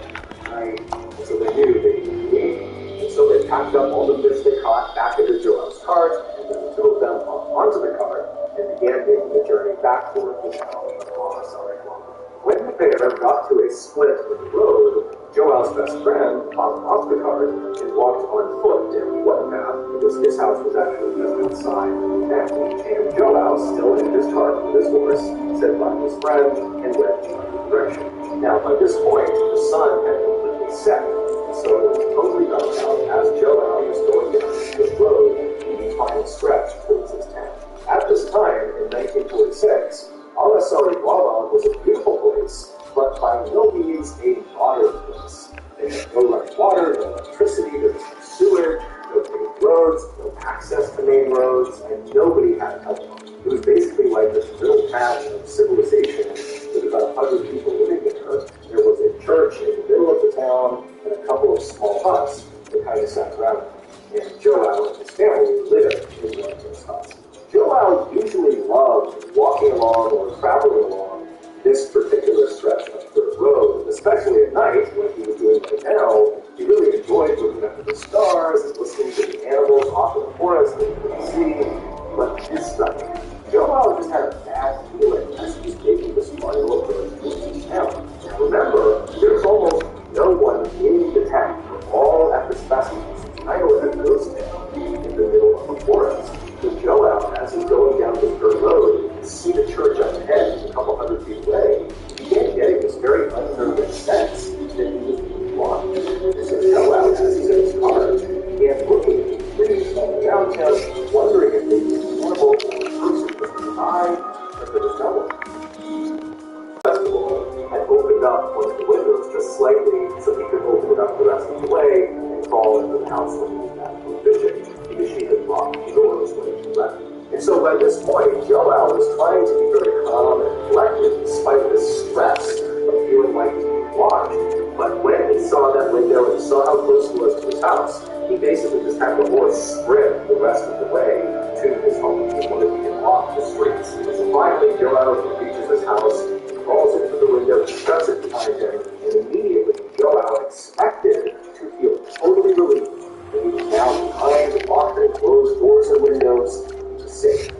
night, and so they knew they needed to leave. And so they packed up all the fish they caught back into João's cart, and then the 2 of them hopped onto the cart and began making the journey back toward the town of Araçariguama. When the pair got to a split in the road, João's best friend hopped off the cart and walked on foot down one path because his house was actually just outside. And João, still in his cart with his horse, said by his friend and went in another direction. Now, by this point, the sun had completely set, so it was totally dark out as João was going down this road in the final stretch towards his town. At this time, in 1946, Araçariguama was a beautiful place, but by no means a modern place. They had no running water, no electricity, there was no sewage, no paved roads, no access to main roads, and nobody had a telephone. It was basically like this little patch of civilization with about 100 people living there. There was a church in the middle of the town and a couple of small huts that kind of sat around it. And João and his family lived in one of those huts. João usually loved walking along or traveling along this particular stretch of dirt road, especially at night when he was doing right now. He really enjoyed looking up at the stars and listening to the animals off in the forest that he couldn't see. But this night, by this point, Joel was trying to be very calm and collected despite the stress of feeling like he was watched. But when he saw that window and he saw how close he was to his house, he basically just had the horse sprint the rest of the way to his home. He wanted to get off the streets. So finally, Joel reaches his house, crawls into the window, shuts it behind him, and immediately Joel expected to feel totally relieved that he was now behind the locked and closed doors and windows. He was safe.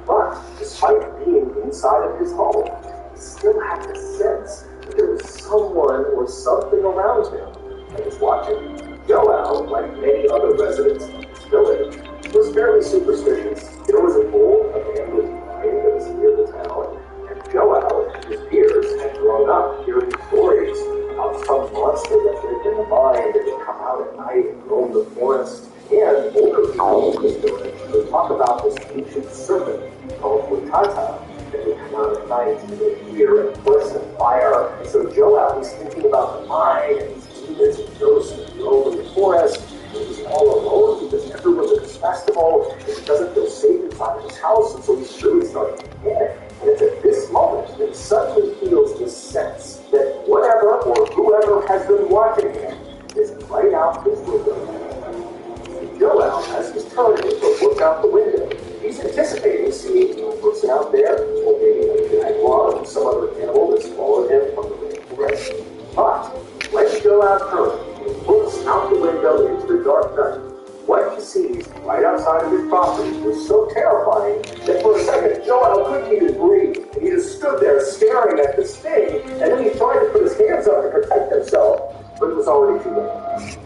But despite being inside of his home, he still had the sense that there was someone or something around him that was watching. Joel, like many other residents of this village, was fairly superstitious. There was an old abandoned mine that was near the town, and Joel and his peers had grown up hearing stories about some monster that lived in the mine that would come out at night and roam the forest. And older people in this village would talk about this ancient serpent called Wutata that would come out at night and would appear and burst and fire. And so Joel was thinking about the mine and these demons and ghosts that roam in the forest. He was all alone because everyone was at this festival and he doesn't feel safe inside of his house, and so he's really starting to panic. And it's at this moment that he suddenly feels this sense that whatever or whoever has been watching him is right out his window. Joel, as he's turning to look out the window, he's anticipating seeing a person out there, or maybe a jaguar or some other animal that's followed him from the rainforest. But when Joel turns and looks out the window into the dark night, what he sees right outside of his property was so terrifying that for a second Joel couldn't even breathe. And he just stood there staring at this thing, and then he tried to put his hands up to protect himself, but it was already too late.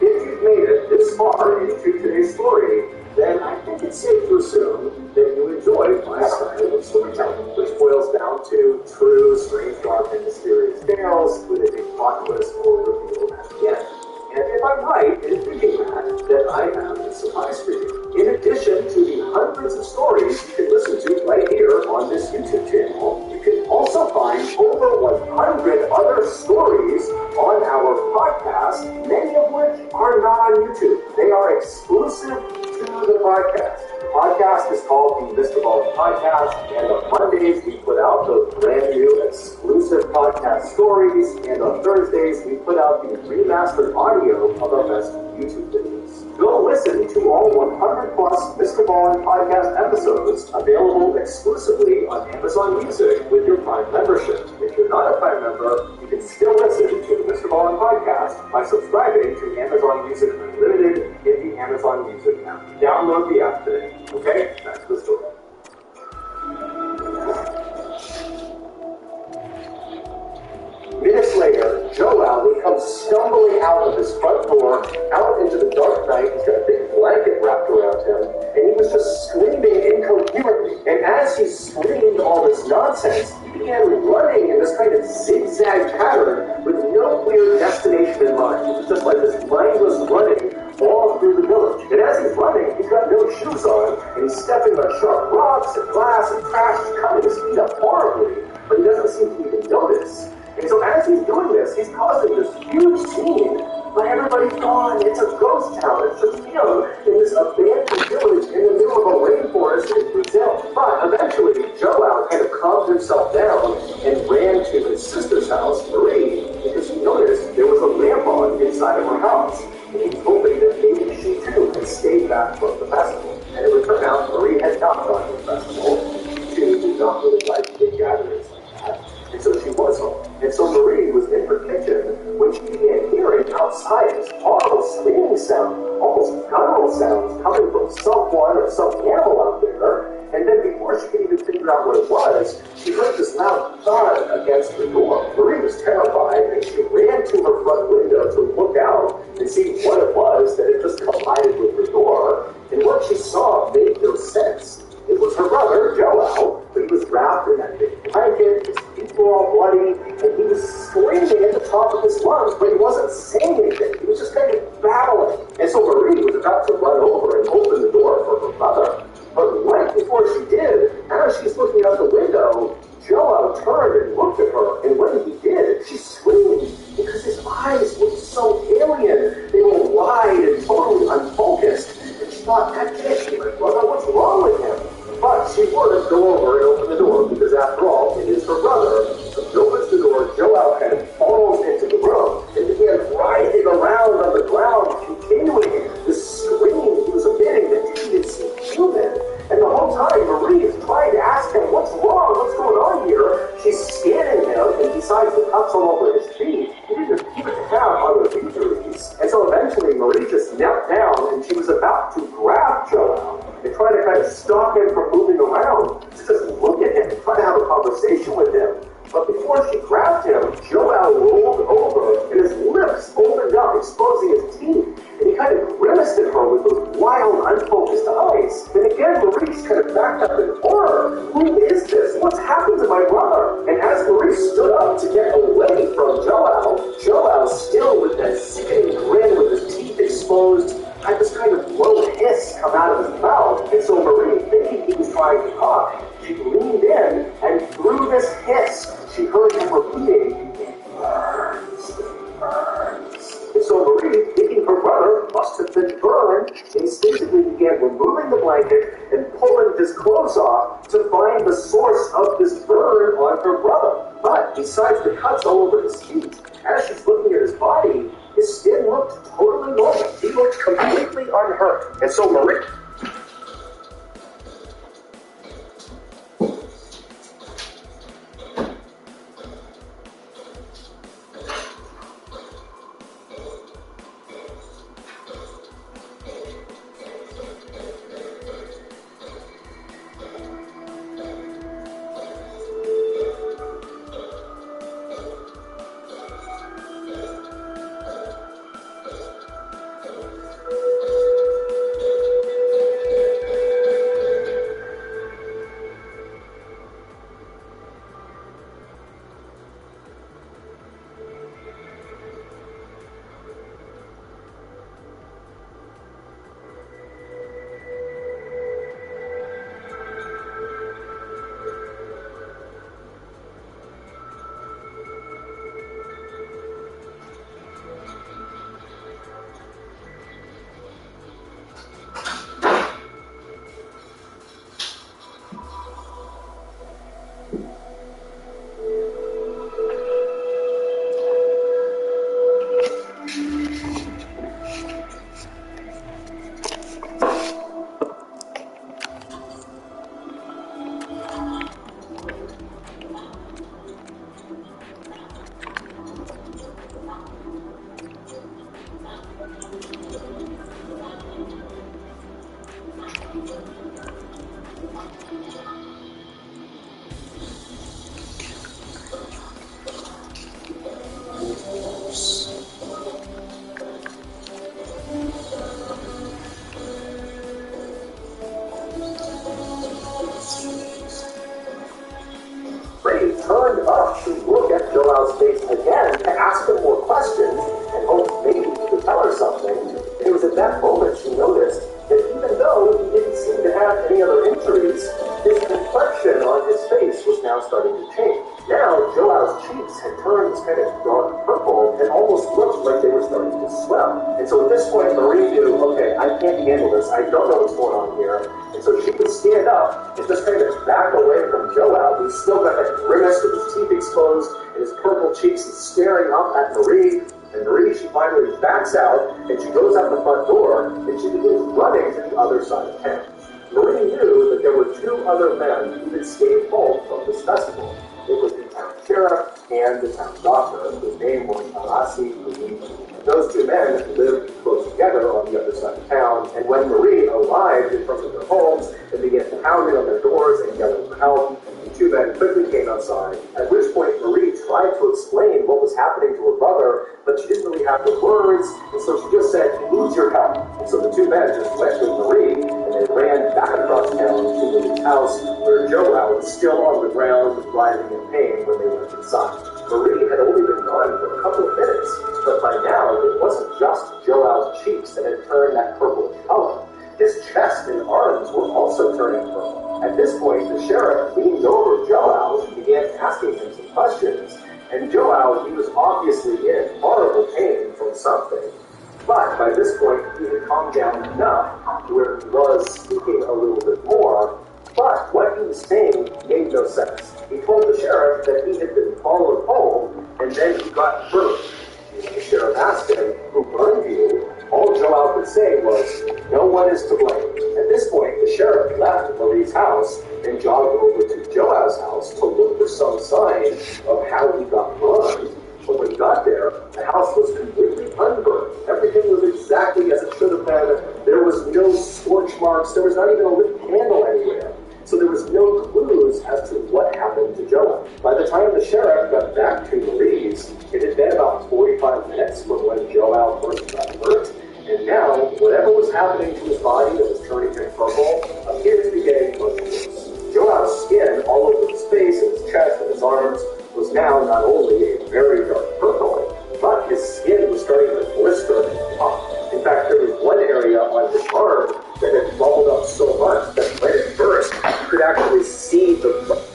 If you've made it this far into today's story, then I think it's safe to assume that you enjoyed my style of storytelling, which boils down to true, strange, dark, and mysterious tales with a big plot twist or reveal at the end. And if I'm right in thinking that I have a surprise for you. In addition to the hundreds of stories you can listen to right here on this YouTube channel, you can also find over 100 other stories on our podcast, many of which are not on YouTube. They are exclusive to the podcast. The podcast is called the Mr. Ball Podcast, and on Mondays we put out those brand new exclusive podcast stories, and on Thursdays we put out the remastered audio of our best YouTube videos. Go listen to all 100 plus Mr. Ballin podcast episodes available exclusively on Amazon Music with your Prime membership. If you're not a Prime member, you can still listen to the Mr. Ballin podcast by subscribing to Amazon Music Unlimited in the Amazon Music app. Download the app today. Okay, that's the story. Minutes later, Joel would come stumbling out of his front door, out into the dark night. He's got a big blanket wrapped around him, and he was just screaming incoherently. And as he screamed all this nonsense, he began running in this kind of zigzag pattern with no clear destination in mind. It was just like this mindless running all through the village. And as he's running, he's got no shoes on, and he's stepping on sharp rocks and glass and trash. He's cutting his feet up horribly, but he doesn't seem to even notice. And so as he's doing this, he's causing this huge scene, but everybody's gone. It's a ghost town. It's just him in this abandoned village in the middle of a rainforest in Brazil. But eventually, Joel kind of calmed himself down and ran to his sister's house, Marie, because he noticed there was a lamp on inside of her house. And he was hoping that maybe she too had stayed back from the festival. And it would turn out Marie had not gone to the festival. She did not really like big gatherings like that. And so she was home. And so Marie was in her kitchen when she began hearing outside this horrible screaming sound, almost guttural sounds coming from someone or some animal out there. And then before she could even figure out what it was, she heard this loud thud against the door. Marie was terrified, and she ran to her front window to look out and see what it was that had just collided with her door. And what she saw made no sense. It was her brother, Joel, but he was wrapped in that big blanket, his feet were all bloody, and he was screaming at the top of his lungs, but he wasn't saying anything. He was just kind of battling. And so Marie was about to run over and open the door for her brother. But right before she did, as she's looking out the window, Joel turned and looked at her, and when he did, she screamed because his eyes looked so alien. was about to grab Joel and try to kind of stop him from moving around, to just look at him and try to have a conversation with him. But before she grabbed him, Joel rolled over and his lips opened up, exposing his teeth. And he kind of grimaced at her with those wild, unfocused eyes. And again, Marie just kind of backed up in horror. Who is this? What's happened to my brother? And as Marie stood up to get away from Joel, Joel, still with that sickening grin with his teeth exposed, had this kind of low hiss come out of his mouth. And so Marie, thinking he was trying to talk, she leaned in, and through this hiss, she heard him repeating, "It burns, it burns." And so Marie, thinking her brother must have been burned, instinctively began removing the blanket and pulling his clothes off to find the source of this burn on her brother. But besides the cuts all over his feet, as she's looking at his body, his skin looked totally normal. He looked completely unhurt. And so Marie... turned up to look at Joel's face again to ask him more questions and hoped maybe he could tell her something. And it was at that moment she noticed that even though he didn't seem to have any other injuries, his complexion on his face was now starting to change. Now, Joel's cheeks had turned this kind of dark purple and almost looked like they were starting to swell. And so at this point, Marie knew, okay, I can't handle this. I don't know what's going on here. And so she would stand up and just kind of back away from Joel, who's still got that grimace with his teeth exposed and his purple cheeks and staring up at Marie. And Marie, she finally backs out and she goes out the front door and she begins running to the other side of town. Marie knew that there were two other men who had escaped home from this festival. It was the town sheriff and the town doctor, whose name was Arasi Luigi. Those two men lived close together on the other side of town, and when Marie arrived in front of their homes and began pounding on their doors and yelling for help, the two men quickly came outside, at which point Marie tried to explain what was happening to her brother, but she didn't really have the words, and so she just said, "He needs your help." And so the two men just went with Marie, and they ran back across town to Marie's house, where Joel was still on the ground, writhing in pain when they went inside. Marie had only been gone for a couple of minutes, but by now it wasn't just Joel's cheeks that had turned that purplish color. His chest and arms were also turning purple. At this point, the sheriff leaned over Joel and began asking him some questions. And Joel, he was obviously in horrible pain from something. But by this point, he had calmed down enough to where he was speaking a little bit more. But what he was saying made no sense. He told the sheriff that he had been followed home, and then he got burned. The sheriff asked him, "Who burned you?" All Joel could say was, "No one is to blame." At this point, the sheriff left Marie's house and jogged over to Joel's house to look for some sign of how he got burned. But when he got there, the house was completely unburned. Everything was exactly as it should have been. There was trucks, there was not even a lit candle anywhere. So there was no clues as to what happened to Joel. By the time the sheriff got back to Marie's, it had been about 45 minutes from when Joel first got hurt. And now, whatever was happening to his body that was turning him purple appeared to be getting much worse. Joel's skin all over his face and his chest and his arms was now not only a very dark purple, but his skin was starting to blister and pop. In fact, there was one area on his arm that had bubbled up so much that when it burst, you could actually see the...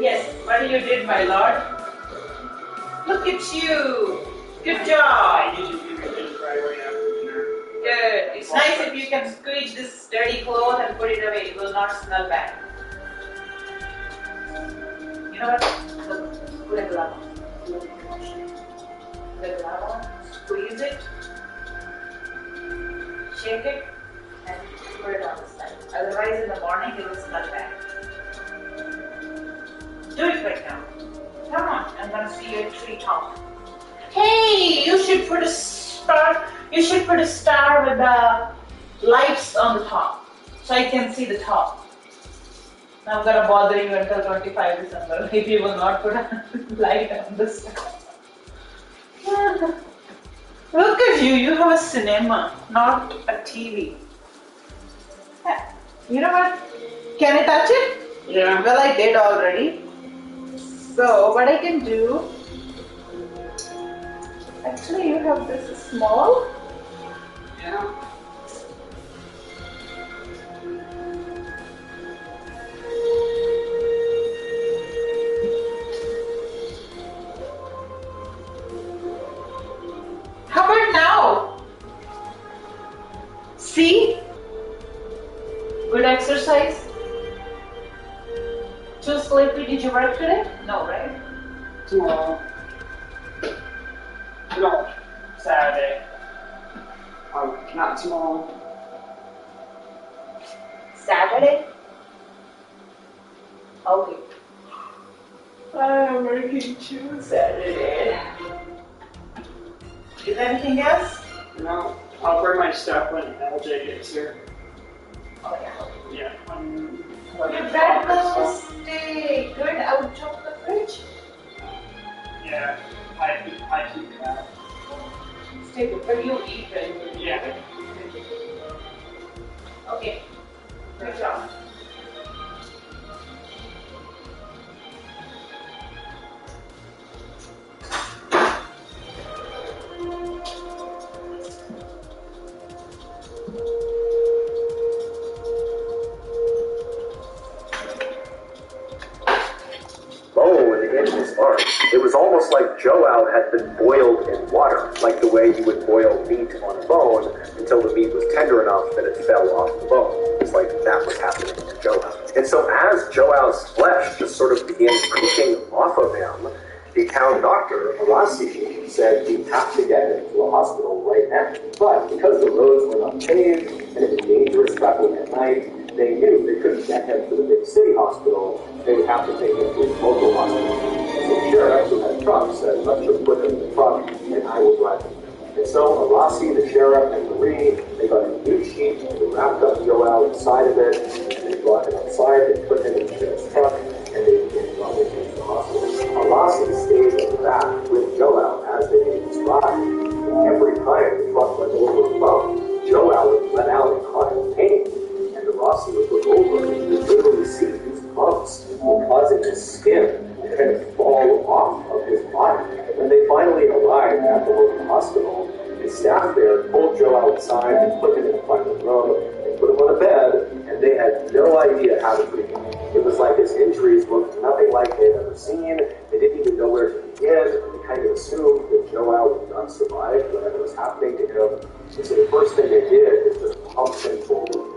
Yes, what you did, my lord. Look at you. Good job. Good. It's nice if you can squeeze this dirty cloth and put it away. It will not smell bad. You know what? Look, put a glove on. Put a glove on. Squeeze it. Shake it. And put it on the side. Otherwise, in the morning, it will smell bad. Do it right now. Come on, I'm gonna see your tree top. Hey, you should put a star. You should put a star with the lights on the top, so I can see the top. I'm gonna bother you until 25 December. If you will not put a light on the star. Look at you. You have a cinema, not a TV. You know what? Can I touch it? Yeah. Well, I did already. So what I can do, actually you have this small. Yeah. How about now? See? Good exercise. Too sleepy, did you work today? No, right? Tomorrow. No. Saturday. Not tomorrow. Saturday? Okay. I'm working too Saturday. Is there anything else? No. I'll bring my stuff when LJ gets here. Oh yeah. Yeah. Your bread will stay good out of the fridge. Yeah. I keep that. Stay good, but you eat very good. Yeah. Okay. Good job. It was almost like Joel had been boiled in water, like the way you would boil meat on a bone until the meat was tender enough that it fell off the bone. It was like that was happening to Joel. And so as Joel's flesh just sort of began cooking off of him, the town doctor, Arasi, said you have to get him to a hospital right now. But because the roads were not paved and it was dangerous traveling at night, they knew they couldn't get him to the big city hospital. They would have to take him to a local hospital. So the sheriff, who had trucks, said, let's just put him in the truck and I would run. And so Rossi, the sheriff, and Marie, they got a new sheet, and they wrapped up Joel inside of it, and they brought him outside, they put him in the sheriff's truck, and they brought him to the hospital. Rossi stayed in the back with Joel as they made his ride. Every time the truck went over a bump, Joel would let out and cry in pain, and the Rossi would look over and you could literally see these bumps were causing his skin to kind of fall off of his body. When they finally arrived at the local hospital, the staff there pulled Joe outside and put him in a private room and put him on a bed, and they had no idea how to treat him. It was like his injuries looked nothing like they had ever seen. They didn't even know where to begin. They kind of assumed that Joel would not survive whatever was happening to him. And so the first thing they did